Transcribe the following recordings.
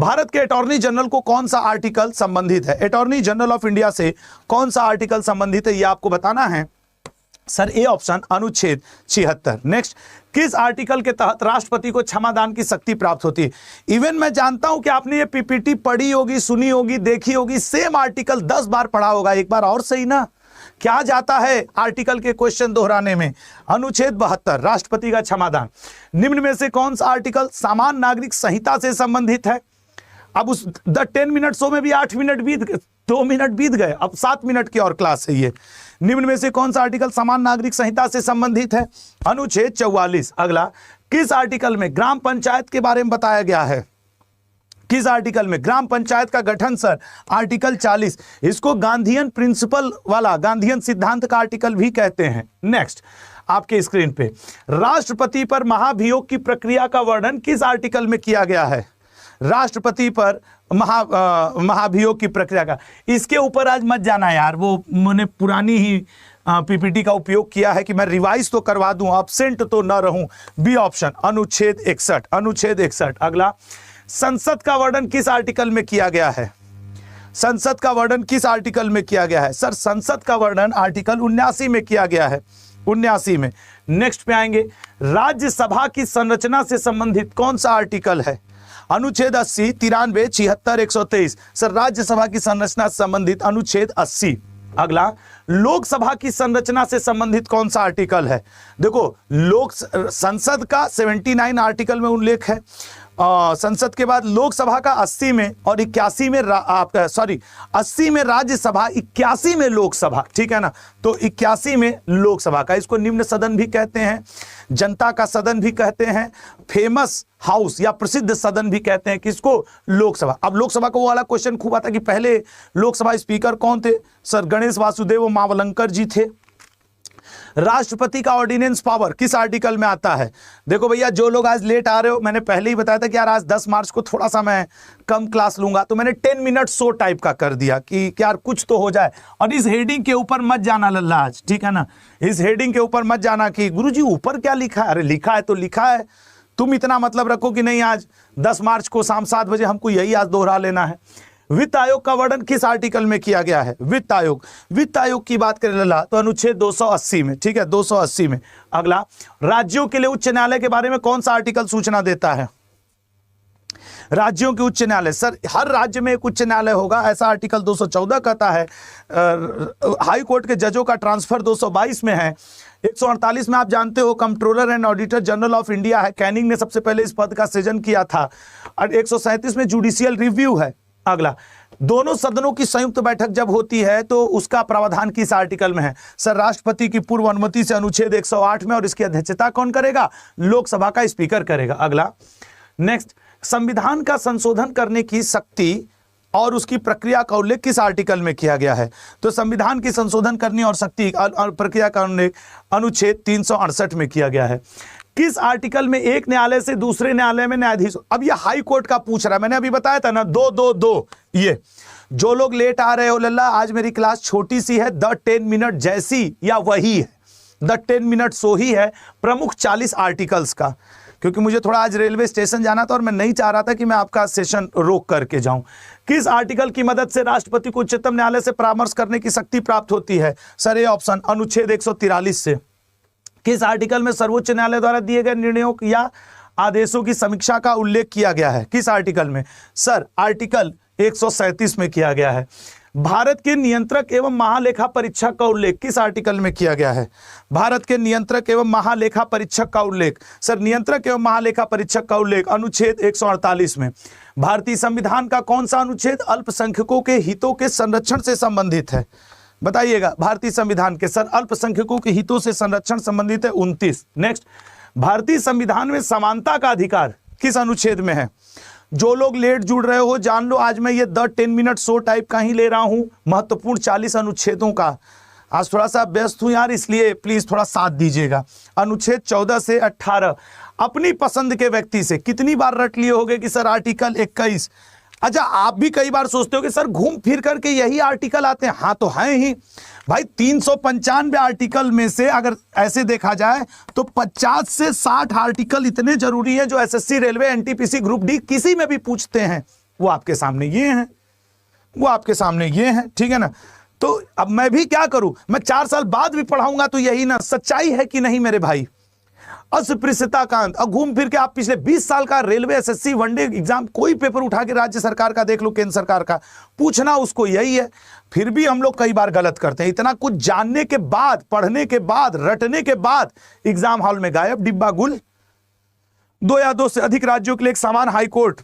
भारत के attorney general को कौन सा आर्टिकल संबंधित है? अटॉर्नी जनरल ऑफ इंडिया से कौन सा आर्टिकल संबंधित है, यह आपको बताना है। सर ए ऑप्शन, अनुच्छेद 76। नेक्स्ट, किस आर्टिकल के तहत राष्ट्रपति को क्षमादान की शक्ति प्राप्त होती है? इवन मैं जानता हूं कि आपने ये पीपीटी पढ़ी होगी, सुनी होगी, देखी होगी, सेम आर्टिकल 10 बार पढ़ा होगा, एक बार और सही ना। क्या जाता है आर्टिकल के क्वेश्चन दोहराने में? अनुच्छेद 72, राष्ट्रपति का क्षमादान। निम्न में से कौन सा आर्टिकल सामान्य नागरिक संहिता से संबंधित है? अब उस द 10 मिनट शो में भी 8 मिनट बीत गए, 2 मिनट बीत गए, अब 7 मिनट की और क्लास है ये। निम्न में से कौन सा आर्टिकल सामान्य नागरिक संहिता से संबंधित है? अनुच्छेद 44। अगला, किस आर्टिकल में ग्राम पंचायत के बारे में बताया गया है? किस आर्टिकल में ग्राम पंचायत का गठन? Sir article 40। इसको गांधीयन प्रिंसिपल वाला, गांधीयन सिद्धांत का आर्टिकल भी कहते हैं। नेक्स्ट, आपके स्क्रीन पे राष्ट्रपति पर महाभियोग की प्रक्रिया का वर्णन किस आर्टिकल में किया गया है? राष्ट्रपति पर महाभियोग की प्रक्रिया का, इसके ऊपर आज मत जाना यार, वो मैंने पुरानी ही पीपीटी का उपयोग किया है कि मैं रिवाइज तो करवा दूं, एब्सेंट तो न रहूं। बी ऑप्शन, अनुच्छेद 61, अनुच्छेद 61। अगला, संसद का वर्णन किस आर्टिकल में किया गया है? संसद का वर्णन किस आर्टिकल में किया गया है? सर संसद का वर्णन आर्टिकल 79 में किया गया है, 79 में। नेक्स्ट पे आएंगे, राज्यसभा की संरचना से संबंधित कौन सा आर्टिकल है? अनुच्छेद 80, 93, 76, 123। सर राज्यसभा की संरचना से संबंधित अनुच्छेद 80। अगला, लोकसभा की संरचना से संबंधित कौन सा आर्टिकल है? देखो, संसद का 79 आर्टिकल में उल्लेख है, संसद के बाद लोकसभा का 80 में और 81 में 80 में राज्यसभा, 81 में लोकसभा, ठीक है ना। तो 81 में लोकसभा का, इसको निम्न सदन भी कहते हैं, जनता का सदन भी कहते हैं, फेमस हाउस या प्रसिद्ध सदन भी कहते हैं, किसको? लोकसभा। अब लोकसभा को वो वाला क्वेश्चन खूब आता कि पहले लोकसभा स्पीकर कौन थे? सर गणेश वासुदेव मावलंकर जी थे। राष्ट्रपति का ऑर्डिनेंस पावर किस आर्टिकल में आता है? देखो भैया, जो लोग आज लेट आ रहे हो, मैंने पहले ही बताया था कि यार आज 10 मार्च को थोड़ा सा मैं कम क्लास लूंगा, तो मैंने 10 मिनट शो टाइप का कर दिया कि यार कुछ तो हो जाए। और इस हेडिंग के ऊपर मत जाना लल्ला आज, ठीक है ना, इस हेडिंग के ऊपर मत जाना कि गुरुजी ऊपर क्या लिखा है। अरे लिखा है तो लिखा है, तुम इतना मतलब रखो कि नहीं आज 10 मार्च को शाम 7 बजे हमको यही आज दोहरा लेना है। वित्त आयोग का वर्णन किस आर्टिकल में किया गया है? वित्त आयोग की बात करें लल्ला तो अनुच्छेद 280 में, ठीक है, 280 में। अगला, राज्यों के लिए उच्च न्यायालय के बारे में कौन सा आर्टिकल सूचना देता है? राज्यों के उच्च न्यायालय, सर हर राज्य में एक उच्च न्यायालय होगा, ऐसा आर्टिकल 214 कहता है। हाई कोर्ट के जजों का ट्रांसफर 222 में है। 148 में आप जानते हो controller and auditor general of India है, कैनिंग ने सबसे पहले इस पद का सृजन किया था। और 137 में जुडिशियल रिव्यू है। अगला, दोनों सदनों की संयुक्त बैठक जब होती है तो उसका प्रावधान किस आर्टिकल में है? सर राष्ट्रपति की पूर्व अनुमति से अनुच्छेद 108 में, और इसकी अध्यक्षता कौन करेगा? लोकसभा का स्पीकर करेगा। अगला, नेक्स्ट, संविधान का संशोधन करने की शक्ति और उसकी प्रक्रिया का उल्लेख किस आर्टिकल में किया गया है? तो संविधान की संशोधन करने और शक्ति और प्रक्रिया का उल्लेख अनुच्छेद 368 में किया गया है। किस आर्टिकल में एक न्यायालय से दूसरे न्यायालय में न्यायाधीश? अब ये हाई कोर्ट का पूछ रहा है, मैंने अभी बताया था ना 2-2-2। ये जो लोग लेट आ रहे हो लल्ला, आज मेरी क्लास छोटी सी है, द 10 मिनट जैसी या वही है, द 10 मिनट सो ही है प्रमुख 40 आर्टिकल्स का, क्योंकि मुझे थोड़ा आज रेलवे स्टेशन जाना था और मैं नहीं चाह रहा था कि मैं आपका सेशन रोक करके जाऊं। किस आर्टिकल की मदद से राष्ट्रपति को उच्चतम न्यायालय से परामर्श करने की शक्ति प्राप्त होती है? सर ये ऑप्शन, अनुच्छेद 143 से। किस आर्टिकल में सर्वोच्च न्यायालय द्वारा दिए गए निर्णयों या आदेशों की समीक्षा का उल्लेख किया गया है? किस आर्टिकल में? सर आर्टिकल 137 में किया गया है। भारत के नियंत्रक एवं महालेखा परीक्षक का उल्लेख किस आर्टिकल में किया गया है? भारत के नियंत्रक एवं महालेखा परीक्षक का उल्लेख, सर नियंत्रक एवं महालेखा परीक्षक का उल्लेख अनुच्छेद 148 में। भारतीय संविधान का कौन सा अनुच्छेद अल्पसंख्यकों के हितों के संरक्षण से संबंधित है? बताइएगा, भारतीय संविधान के सर अल्पसंख्यकों के हितों से संरक्षण संबंधित है 29। नेक्स्ट, भारतीय संविधान में समानता का अधिकार किस अनुच्छेद में है? जो लोग लेट जुड़ रहे हो जान लो, आज मैं ये द 10 मिनट शो टाइप का ही ले रहा हूं, महत्वपूर्ण 40 अनुच्छेदों का। आज थोड़ा सा व्यस्त हूं यार, इसलिए प्लीज थोड़ा साथ दीजिएगा। अनुच्छेद 14 से 18, अपनी पसंद के व्यक्ति से कितनी बार रट लिए होगे कि सर आर्टिकल 21। अच्छा, आप भी कई बार सोचते हो कि सर घूम फिर करके यही आर्टिकल आते हैं। हाँ तो हैं ही भाई, 395 आर्टिकल में से अगर ऐसे देखा जाए तो 50 से 60 आर्टिकल इतने जरूरी हैं जो SSC, railway, NTPC, group D किसी में भी पूछते हैं। वो आपके सामने ये हैं, वो आपके सामने ये हैं, ठीक है ना। तो अब मैं भी क्या करूं, मैं 4 साल बाद भी पढ़ाऊंगा तो यही ना सच्चाई है कि नहीं मेरे भाई। अस्पृश्यता का अंत। अब घूम फिर के आप पिछले 20 साल का रेलवे, एसएससी, वनडे एग्जाम, कोई पेपर उठा के राज्य सरकार का देख लो, केंद्र सरकार का, पूछना उसको यही है। फिर भी हम लोग कई बार गलत करते हैं। इतना कुछ जानने के बाद, पढ़ने के बाद, रटने के बाद एग्जाम हॉल में गायब, डिब्बा गुल। 2 या 2 से अधिक राज्यों के लिए एक समान हाईकोर्ट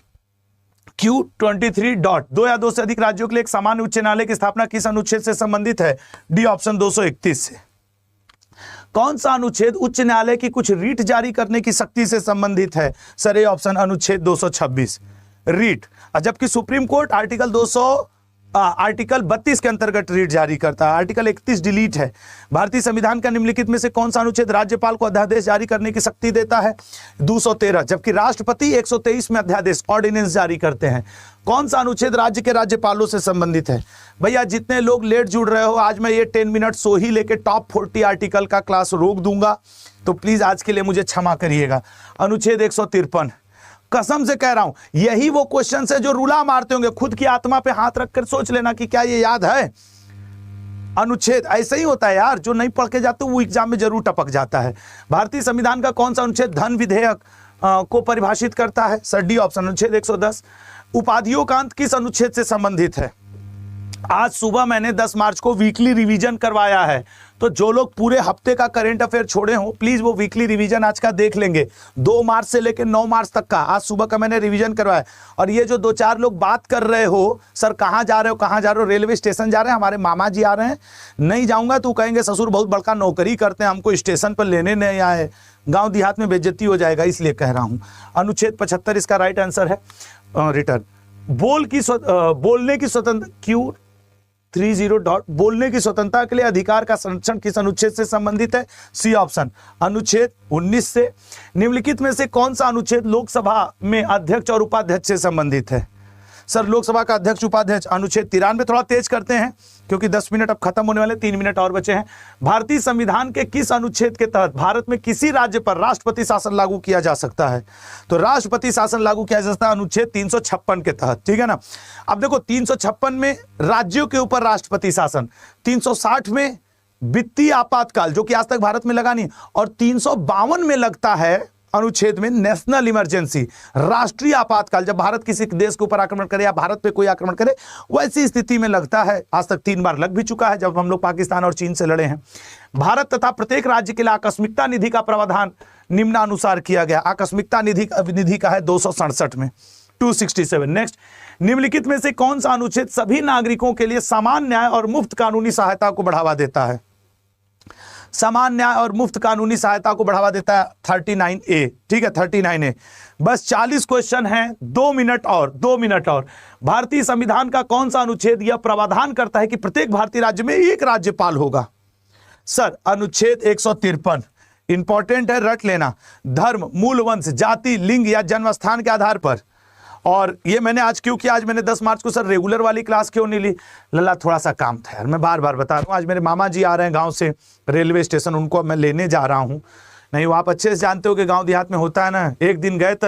Q23 डॉट 2 या 2 से अधिक राज्यों के लिए एक सामान्य उच्च न्यायालय की स्थापना किस अनुच्छेद से संबंधित है? डी ऑप्शन 231 से। कौन सा अनुच्छेद उच्च न्यायालय की कुछ रीट जारी करने की शक्ति से संबंधित है? सर ए ऑप्शन अनुच्छेद 226 रीट। जबकि सुप्रीम कोर्ट आर्टिकल 32 के अंतर्गत रीट जारी करता है। आर्टिकल 31 डिलीट है। भारतीय संविधान का निम्नलिखित में से कौन सा अनुच्छेद राज्यपाल को अध्यादेश जारी करने की शक्ति देता है? 213। जबकि राष्ट्रपति 123 में अध्यादेश ऑर्डिनेंस जारी करते हैं। कौन सा अनुच्छेद राज्य के राज्यपालों से संबंधित है? भैया जितने लोग लेट जुड़ रहे हो, आज मैं ये 10 मिनट सो ही लेके टॉप 40 आर्टिकल का क्लास रोक दूंगा, तो प्लीज आज के लिए मुझे क्षमा करिएगा। अनुच्छेद 153, कसम से कह रहा हूं, यही वो क्वेश्चन है जो रूला मारते होंगे। खुद की आत्मा पे हाथ रखकर सोच लेना कि क्या ये याद है। अनुच्छेद ऐसे ही होता है यार, जो नहीं पढ़ के जाते वो एग्जाम में जरूर टपक जाता है। भारतीय संविधान का कौन सा अनुच्छेद धन विधेयक को परिभाषित करता है? सर डी ऑप्शन अनुच्छेद 110। उपाधियों का अंत किस अनुच्छेद से संबंधित है? आज सुबह मैंने 10 मार्च को वीकली रिवीजन करवाया है, तो जो लोग पूरे हफ्ते का करंट अफेयर छोड़े हो प्लीज वो वीकली रिवीजन आज का देख लेंगे। 2 मार्च से लेकर 9 मार्च तक का आज सुबह का मैंने रिवीजन करवाया। और ये जो 2-4 लोग बात कर रहे हो, सर कहाँ जा रहे हो, कहाँ जा रहे हो, रेलवे स्टेशन जा रहे हैं, हमारे मामा जी आ रहे हैं, नहीं जाऊंगा तो कहेंगे ससुर बहुत बड़का नौकरी करते हैं, हमको स्टेशन पर लेने नहीं आए, गाँव देहात में बेइज्जती हो जाएगा, इसलिए कह रहा हूँ। अनुच्छेद 75 इसका राइट आंसर है। रिटर्न बोलने की स्वतंत्र Q30 डॉट बोलने की स्वतंत्रता के लिए अधिकार का संरक्षण किस अनुच्छेद से संबंधित है? सी ऑप्शन अनुच्छेद 19 से। निम्नलिखित में से कौन सा अनुच्छेद लोकसभा में अध्यक्ष और उपाध्यक्ष से संबंधित है? सर लोकसभा का अध्यक्ष उपाध्यक्ष अनुच्छेद 93। थोड़ा तेज करते हैं क्योंकि 10 मिनट अब खत्म होने वाले, 3 मिनट और बचे हैं। भारतीय संविधान के किस अनुच्छेद के तहत भारत में किसी राज्य पर राष्ट्रपति शासन लागू किया जा सकता है? तो राष्ट्रपति शासन लागू किया जा सकता है अनुच्छेद 356 के तहत, ठीक है ना। अब देखो 356 में राज्यों के ऊपर राष्ट्रपति शासन, 360 में वित्तीय आपातकाल जो कि आज तक भारत में लगा नहीं, और 352 में लगता है अनुच्छेद में नेशनल इमरजेंसी, राष्ट्रीय आपातकाल, जब भारत किसी देश के ऊपर आक्रमण करे या भारत पे कोई आक्रमण करे, वैसी स्थिति में लगता है। आज तक 3 बार लग भी चुका है जब हम लोग पाकिस्तान और चीन से लड़े हैं। भारत तथा प्रत्येक राज्य के लिए आकस्मिकता निधि का प्रावधान निम्नानुसार किया गया। आकस्मिकता निधि का है 267 में 267। नेक्स्ट, निम्नलिखित में से कौन सा अनुच्छेद सभी नागरिकों के लिए समान न्याय और मुफ्त कानूनी सहायता को बढ़ावा देता है? समान न्याय और मुफ्त कानूनी सहायता को बढ़ावा देता है 39A, ठीक है 39A। बस 40 क्वेश्चन हैं, 2 मिनट और। भारतीय संविधान का कौन सा अनुच्छेद यह प्रावधान करता है कि प्रत्येक भारतीय राज्य में एक राज्यपाल होगा? सर अनुच्छेद 153। इंपॉर्टेंट है, रट लेना। धर्म, मूल वंश, जाति, लिंग या जन्म स्थान के आधार पर। और ये मैंने आज क्यों किया, आज मैंने 10 मार्च को सर रेगुलर वाली क्लास क्यों नहीं ली? लल्ला थोड़ा सा काम था यार, मैं बार बार बता रहा हूँ। आज मेरे मामा जी आ रहे हैं गांव से रेलवे स्टेशन, उनको मैं लेने जा रहा हूँ। नहीं वो आप अच्छे से जानते हो कि गांव देहात में होता है ना, एक दिन गए तो